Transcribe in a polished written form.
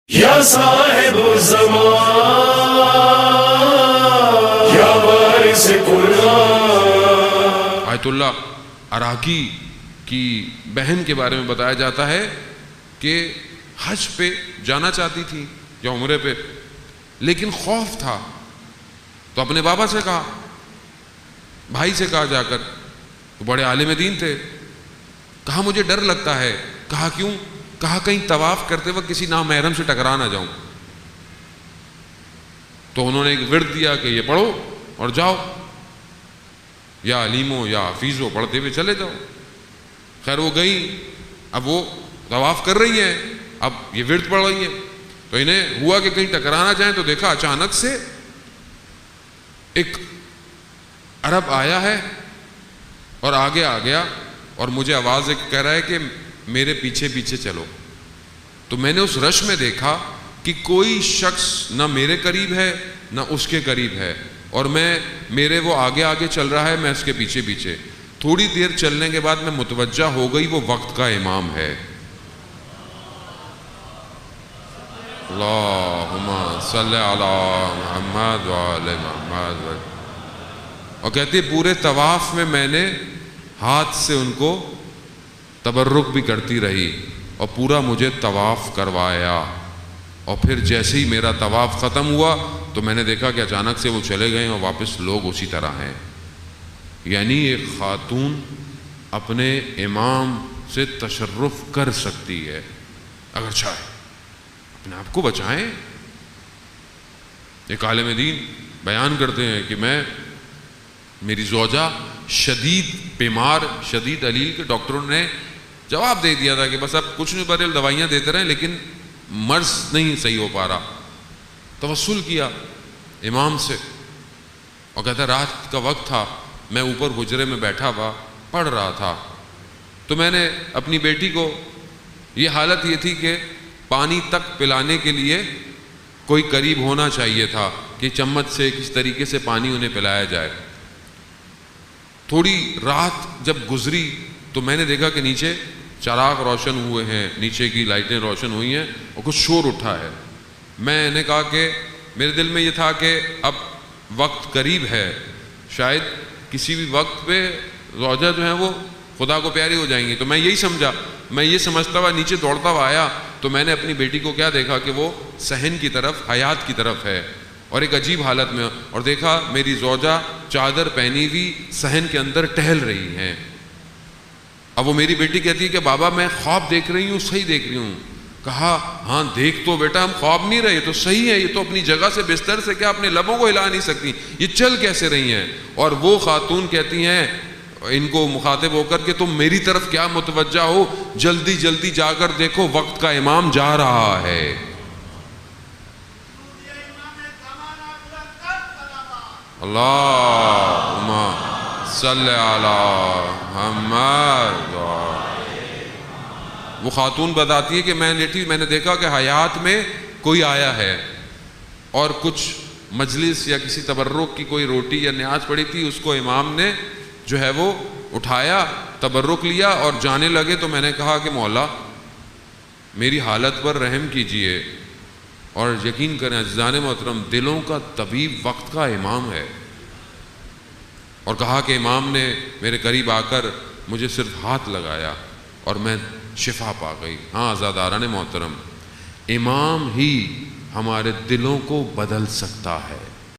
یا صاحب الزمان یا وارث قرآن۔ آیت اللہ عراقی کی بہن کے بارے میں بتایا جاتا ہے کہ حج پہ جانا چاہتی تھی یا عمرے پہ، لیکن خوف تھا تو اپنے بابا سے کہا، بھائی سے کہا جا کر، وہ بڑے عالم دین تھے، کہا مجھے ڈر لگتا ہے۔ کہا کیوں؟ کہا کہیں طواف کرتے وقت کسی نامحرم سے ٹکرا نہ جاؤں۔ تو انہوں نے ایک ورد دیا کہ یہ پڑھو اور جاؤ، یا علیمو یا حفیظو پڑھتے ہوئے چلے جاؤ۔ خیر وہ گئی، اب وہ طواف کر رہی ہیں، اب یہ ورد پڑھ رہی ہیں، تو انہیں ہوا کہ کہیں ٹکرانا جائیں، تو دیکھا اچانک سے ایک عرب آیا ہے اور آگے آ گیا اور مجھے آواز ایک کہہ رہا ہے کہ میرے پیچھے پیچھے چلو۔ تو میں نے اس رش میں دیکھا کہ کوئی شخص نہ میرے قریب ہے نہ اس کے قریب ہے، اور میرے وہ آگے آگے چل رہا ہے، میں اس کے پیچھے پیچھے۔ تھوڑی دیر چلنے کے بعد میں متوجہ ہو گئی وہ وقت کا امام ہے۔ اللہم صلی علی محمد وآل محمد۔ اور کہتے پورے طواف میں نے ہاتھ سے ان کو تبرک بھی کرتی رہی اور پورا مجھے طواف کروایا، اور پھر جیسے ہی میرا طواف ختم ہوا تو میں نے دیکھا کہ اچانک سے وہ چلے گئے اور واپس لوگ اسی طرح ہیں۔ یعنی ایک خاتون اپنے امام سے تشرف کر سکتی ہے اگر چاہے، اپنے آپ کو بچائیں۔ ایک عالم دین بیان کرتے ہیں کہ میری زوجہ شدید بیمار، شدید علیل کے ڈاکٹروں نے جواب دے دیا تھا کہ بس اب کچھ نہیں، برے دوائیاں دیتے رہیں لیکن مرض نہیں صحیح ہو پا رہا۔ توسل کیا امام سے اور کہتا رات کا وقت تھا، میں اوپر حجرے میں بیٹھا ہوا پڑھ رہا تھا، تو میں نے اپنی بیٹی کو، یہ حالت یہ تھی کہ پانی تک پلانے کے لیے کوئی قریب ہونا چاہیے تھا کہ چمچ سے کس طریقے سے پانی انہیں پلایا جائے۔ تھوڑی رات جب گزری تو میں نے دیکھا کہ نیچے چراغ روشن ہوئے ہیں، نیچے کی لائٹیں روشن ہوئی ہیں اور کچھ شور اٹھا ہے۔ میں نے کہا کہ میرے دل میں یہ تھا کہ اب وقت قریب ہے، شاید کسی بھی وقت پہ زوجہ جو ہیں وہ خدا کو پیاری ہو جائیں گی، تو میں یہی سمجھا، میں یہ سمجھتا ہوا نیچے دوڑتا ہوا آیا تو میں نے اپنی بیٹی کو کیا دیکھا کہ وہ صحن کی طرف، حیات کی طرف ہے اور ایک عجیب حالت میں، اور دیکھا میری زوجہ چادر پہنی ہوئی صحن کے اندر ٹہل رہی ہیں۔ اب وہ میری بیٹی کہتی ہے کہ بابا میں خواب دیکھ رہی ہوں، صحیح دیکھ رہی ہوں؟ کہا ہاں دیکھ تو بیٹا ہم خواب نہیں رہے، تو صحیح ہے، یہ تو اپنی جگہ سے بستر سے کیا اپنے لبوں کو ہلا نہیں سکتی، یہ چل کیسے رہی ہیں؟ اور وہ خاتون کہتی ہیں ان کو مخاطب ہو کر کہ تم میری طرف کیا متوجہ ہو، جلدی جلدی جا کر دیکھو وقت کا امام جا رہا ہے۔ اللہم صلی علی محمد۔ وہ خاتون بتاتی ہے کہ میں لیٹی، میں نے دیکھا کہ حیات میں کوئی آیا ہے اور کچھ مجلس یا کسی تبرک کی کوئی روٹی یا نیاز پڑی تھی، اس کو امام نے جو ہے وہ اٹھایا، تبرک لیا اور جانے لگے۔ تو میں نے کہا کہ مولا میری حالت پر رحم کیجئے، اور یقین کریں عزیزان محترم دلوں کا طبیب وقت کا امام ہے۔ اور کہا کہ امام نے میرے قریب آ کر مجھے صرف ہاتھ لگایا اور میں شفا پا گئی۔ ہاں عزیزان محترم، امام ہی ہمارے دلوں کو بدل سکتا ہے۔